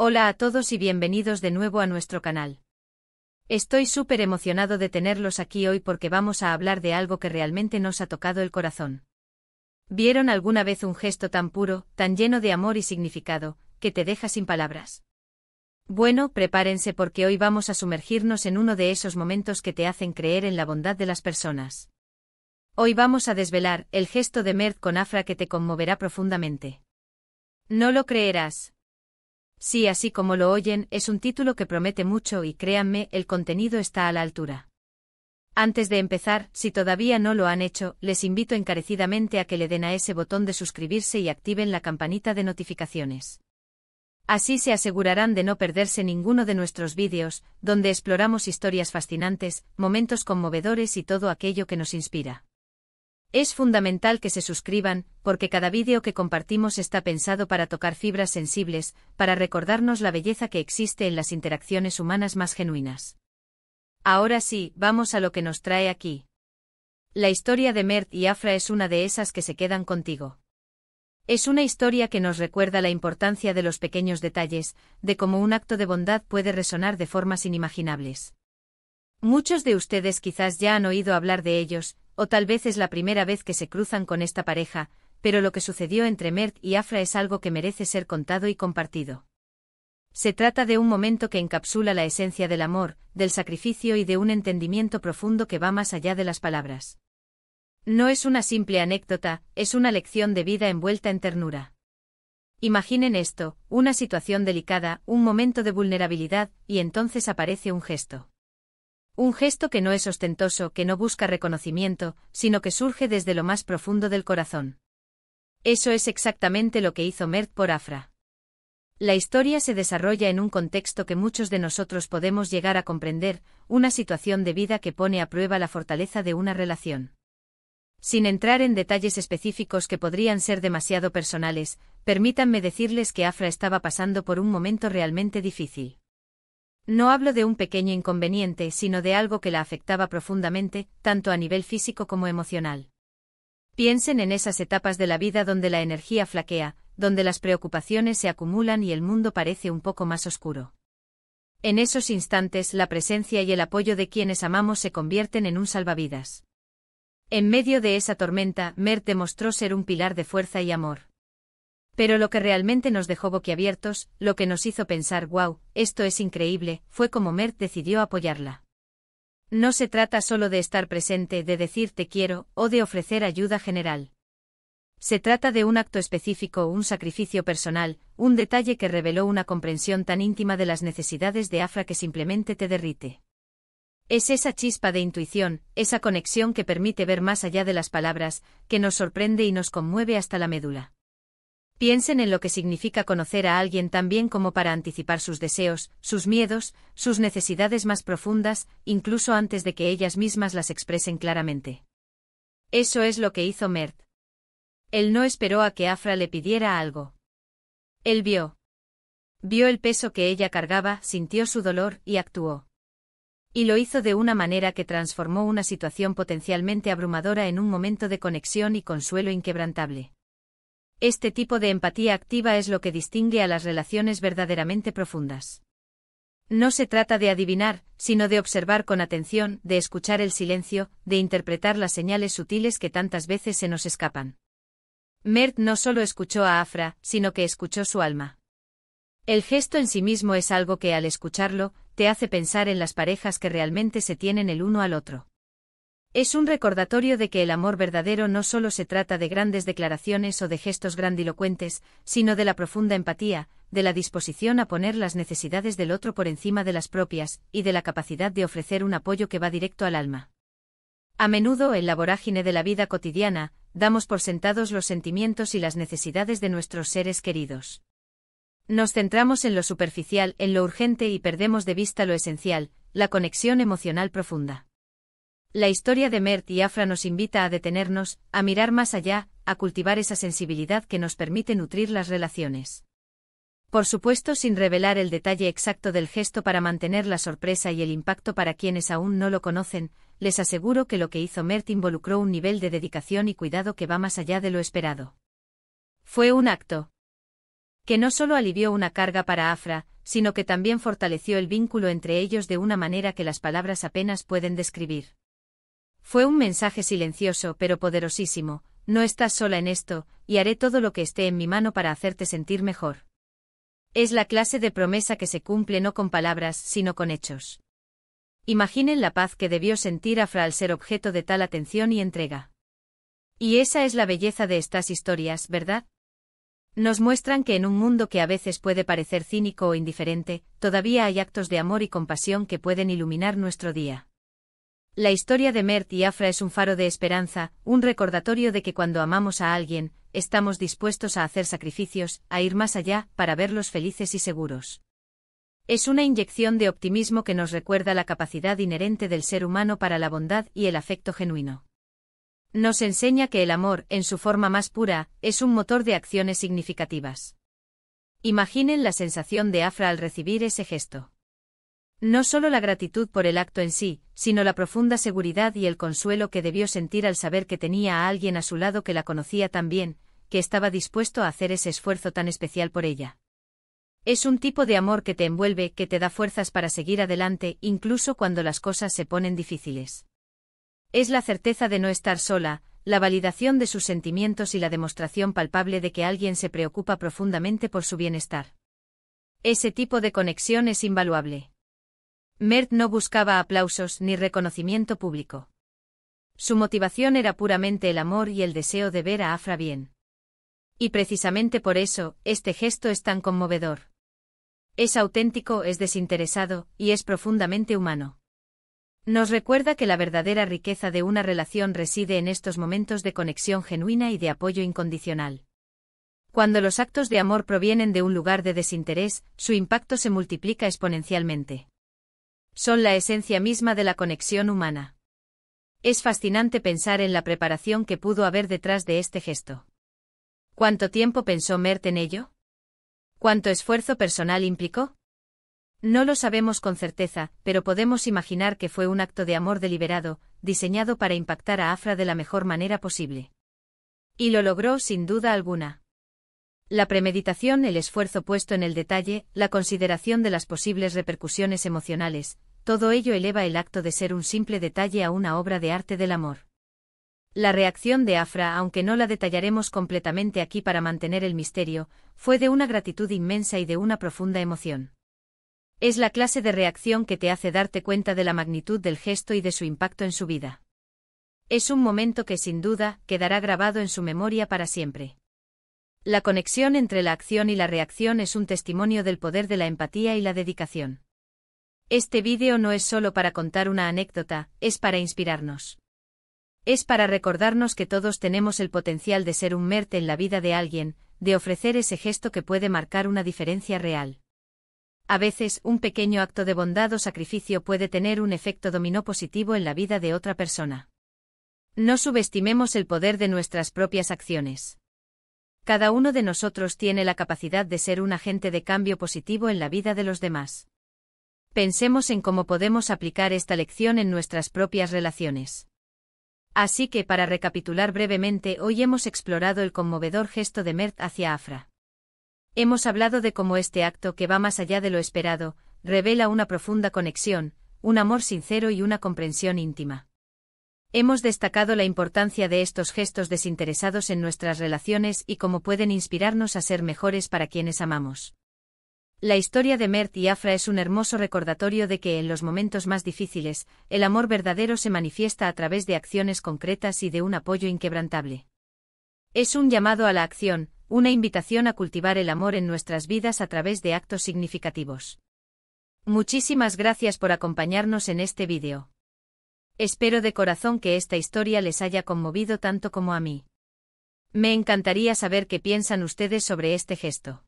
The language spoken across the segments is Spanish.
Hola a todos y bienvenidos de nuevo a nuestro canal. Estoy súper emocionado de tenerlos aquí hoy porque vamos a hablar de algo que realmente nos ha tocado el corazón. ¿Vieron alguna vez un gesto tan puro, tan lleno de amor y significado, que te deja sin palabras? Bueno, prepárense porque hoy vamos a sumergirnos en uno de esos momentos que te hacen creer en la bondad de las personas. Hoy vamos a desvelar el gesto de Mert con Afra que te conmoverá profundamente. No lo creerás. Sí, así como lo oyen, es un título que promete mucho y créanme, el contenido está a la altura. Antes de empezar, si todavía no lo han hecho, les invito encarecidamente a que le den a ese botón de suscribirse y activen la campanita de notificaciones. Así se asegurarán de no perderse ninguno de nuestros vídeos, donde exploramos historias fascinantes, momentos conmovedores y todo aquello que nos inspira. Es fundamental que se suscriban, porque cada vídeo que compartimos está pensado para tocar fibras sensibles, para recordarnos la belleza que existe en las interacciones humanas más genuinas. Ahora sí, vamos a lo que nos trae aquí. La historia de Mert y Afra es una de esas que se quedan contigo. Es una historia que nos recuerda la importancia de los pequeños detalles, de cómo un acto de bondad puede resonar de formas inimaginables. Muchos de ustedes quizás ya han oído hablar de ellos, o tal vez es la primera vez que se cruzan con esta pareja, pero lo que sucedió entre Mert y Afra es algo que merece ser contado y compartido. Se trata de un momento que encapsula la esencia del amor, del sacrificio y de un entendimiento profundo que va más allá de las palabras. No es una simple anécdota, es una lección de vida envuelta en ternura. Imaginen esto, una situación delicada, un momento de vulnerabilidad, y entonces aparece un gesto. Un gesto que no es ostentoso, que no busca reconocimiento, sino que surge desde lo más profundo del corazón. Eso es exactamente lo que hizo Mert por Afra. La historia se desarrolla en un contexto que muchos de nosotros podemos llegar a comprender, una situación de vida que pone a prueba la fortaleza de una relación. Sin entrar en detalles específicos que podrían ser demasiado personales, permítanme decirles que Afra estaba pasando por un momento realmente difícil. No hablo de un pequeño inconveniente, sino de algo que la afectaba profundamente, tanto a nivel físico como emocional. Piensen en esas etapas de la vida donde la energía flaquea, donde las preocupaciones se acumulan y el mundo parece un poco más oscuro. En esos instantes, la presencia y el apoyo de quienes amamos se convierten en un salvavidas. En medio de esa tormenta, Mert demostró ser un pilar de fuerza y amor. Pero lo que realmente nos dejó boquiabiertos, lo que nos hizo pensar «wow, esto es increíble», fue como Mert decidió apoyarla. No se trata solo de estar presente, de decir te quiero, o de ofrecer ayuda general. Se trata de un acto específico, un sacrificio personal, un detalle que reveló una comprensión tan íntima de las necesidades de Afra que simplemente te derrite. Es esa chispa de intuición, esa conexión que permite ver más allá de las palabras, que nos sorprende y nos conmueve hasta la médula. Piensen en lo que significa conocer a alguien tan bien como para anticipar sus deseos, sus miedos, sus necesidades más profundas, incluso antes de que ellas mismas las expresen claramente. Eso es lo que hizo Mert. Él no esperó a que Afra le pidiera algo. Él vio. Vio el peso que ella cargaba, sintió su dolor y actuó. Y lo hizo de una manera que transformó una situación potencialmente abrumadora en un momento de conexión y consuelo inquebrantable. Este tipo de empatía activa es lo que distingue a las relaciones verdaderamente profundas. No se trata de adivinar, sino de observar con atención, de escuchar el silencio, de interpretar las señales sutiles que tantas veces se nos escapan. Mert no solo escuchó a Afra, sino que escuchó su alma. El gesto en sí mismo es algo que al escucharlo, te hace pensar en las parejas que realmente se tienen el uno al otro. Es un recordatorio de que el amor verdadero no solo se trata de grandes declaraciones o de gestos grandilocuentes, sino de la profunda empatía, de la disposición a poner las necesidades del otro por encima de las propias, y de la capacidad de ofrecer un apoyo que va directo al alma. A menudo, en la vorágine de la vida cotidiana, damos por sentados los sentimientos y las necesidades de nuestros seres queridos. Nos centramos en lo superficial, en lo urgente y perdemos de vista lo esencial, la conexión emocional profunda. La historia de Mert y Afra nos invita a detenernos, a mirar más allá, a cultivar esa sensibilidad que nos permite nutrir las relaciones. Por supuesto, sin revelar el detalle exacto del gesto para mantener la sorpresa y el impacto para quienes aún no lo conocen, les aseguro que lo que hizo Mert involucró un nivel de dedicación y cuidado que va más allá de lo esperado. Fue un acto que no solo alivió una carga para Afra, sino que también fortaleció el vínculo entre ellos de una manera que las palabras apenas pueden describir. Fue un mensaje silencioso pero poderosísimo: no estás sola en esto, y haré todo lo que esté en mi mano para hacerte sentir mejor. Es la clase de promesa que se cumple no con palabras, sino con hechos. Imaginen la paz que debió sentir Afra al ser objeto de tal atención y entrega. Y esa es la belleza de estas historias, ¿verdad? Nos muestran que en un mundo que a veces puede parecer cínico o indiferente, todavía hay actos de amor y compasión que pueden iluminar nuestro día. La historia de Mert y Afra es un faro de esperanza, un recordatorio de que cuando amamos a alguien, estamos dispuestos a hacer sacrificios, a ir más allá, para verlos felices y seguros. Es una inyección de optimismo que nos recuerda la capacidad inherente del ser humano para la bondad y el afecto genuino. Nos enseña que el amor, en su forma más pura, es un motor de acciones significativas. Imaginen la sensación de Afra al recibir ese gesto. No solo la gratitud por el acto en sí, sino la profunda seguridad y el consuelo que debió sentir al saber que tenía a alguien a su lado que la conocía tan bien, que estaba dispuesto a hacer ese esfuerzo tan especial por ella. Es un tipo de amor que te envuelve, que te da fuerzas para seguir adelante, incluso cuando las cosas se ponen difíciles. Es la certeza de no estar sola, la validación de sus sentimientos y la demostración palpable de que alguien se preocupa profundamente por su bienestar. Ese tipo de conexión es invaluable. Mert no buscaba aplausos ni reconocimiento público. Su motivación era puramente el amor y el deseo de ver a Afra bien. Y precisamente por eso, este gesto es tan conmovedor. Es auténtico, es desinteresado, y es profundamente humano. Nos recuerda que la verdadera riqueza de una relación reside en estos momentos de conexión genuina y de apoyo incondicional. Cuando los actos de amor provienen de un lugar de desinterés, su impacto se multiplica exponencialmente. Son la esencia misma de la conexión humana. Es fascinante pensar en la preparación que pudo haber detrás de este gesto. ¿Cuánto tiempo pensó Mert en ello? ¿Cuánto esfuerzo personal implicó? No lo sabemos con certeza, pero podemos imaginar que fue un acto de amor deliberado, diseñado para impactar a Afra de la mejor manera posible. Y lo logró sin duda alguna. La premeditación, el esfuerzo puesto en el detalle, la consideración de las posibles repercusiones emocionales, todo ello eleva el acto de ser un simple detalle a una obra de arte del amor. La reacción de Afra, aunque no la detallaremos completamente aquí para mantener el misterio, fue de una gratitud inmensa y de una profunda emoción. Es la clase de reacción que te hace darte cuenta de la magnitud del gesto y de su impacto en su vida. Es un momento que sin duda quedará grabado en su memoria para siempre. La conexión entre la acción y la reacción es un testimonio del poder de la empatía y la dedicación. Este vídeo no es solo para contar una anécdota, es para inspirarnos. Es para recordarnos que todos tenemos el potencial de ser un Mert en la vida de alguien, de ofrecer ese gesto que puede marcar una diferencia real. A veces, un pequeño acto de bondad o sacrificio puede tener un efecto dominó positivo en la vida de otra persona. No subestimemos el poder de nuestras propias acciones. Cada uno de nosotros tiene la capacidad de ser un agente de cambio positivo en la vida de los demás. Pensemos en cómo podemos aplicar esta lección en nuestras propias relaciones. Así que, para recapitular brevemente, hoy hemos explorado el conmovedor gesto de Mert hacia Afra. Hemos hablado de cómo este acto, que va más allá de lo esperado, revela una profunda conexión, un amor sincero y una comprensión íntima. Hemos destacado la importancia de estos gestos desinteresados en nuestras relaciones y cómo pueden inspirarnos a ser mejores para quienes amamos. La historia de Mert y Afra es un hermoso recordatorio de que en los momentos más difíciles, el amor verdadero se manifiesta a través de acciones concretas y de un apoyo inquebrantable. Es un llamado a la acción, una invitación a cultivar el amor en nuestras vidas a través de actos significativos. Muchísimas gracias por acompañarnos en este vídeo. Espero de corazón que esta historia les haya conmovido tanto como a mí. Me encantaría saber qué piensan ustedes sobre este gesto.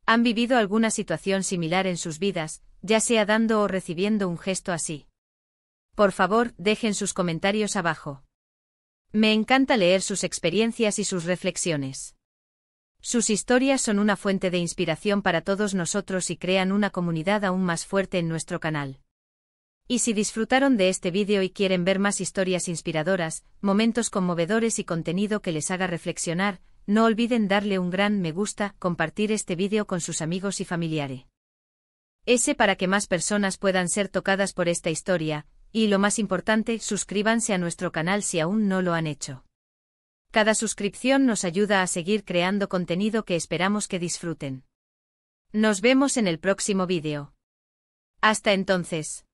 ¿Han vivido alguna situación similar en sus vidas, ya sea dando o recibiendo un gesto así? Por favor, dejen sus comentarios abajo. Me encanta leer sus experiencias y sus reflexiones. Sus historias son una fuente de inspiración para todos nosotros y crean una comunidad aún más fuerte en nuestro canal. Y si disfrutaron de este vídeo y quieren ver más historias inspiradoras, momentos conmovedores y contenido que les haga reflexionar, no olviden darle un gran me gusta, compartir este vídeo con sus amigos y familiares. Para que más personas puedan ser tocadas por esta historia, y lo más importante, suscríbanse a nuestro canal si aún no lo han hecho. Cada suscripción nos ayuda a seguir creando contenido que esperamos que disfruten. Nos vemos en el próximo vídeo. Hasta entonces.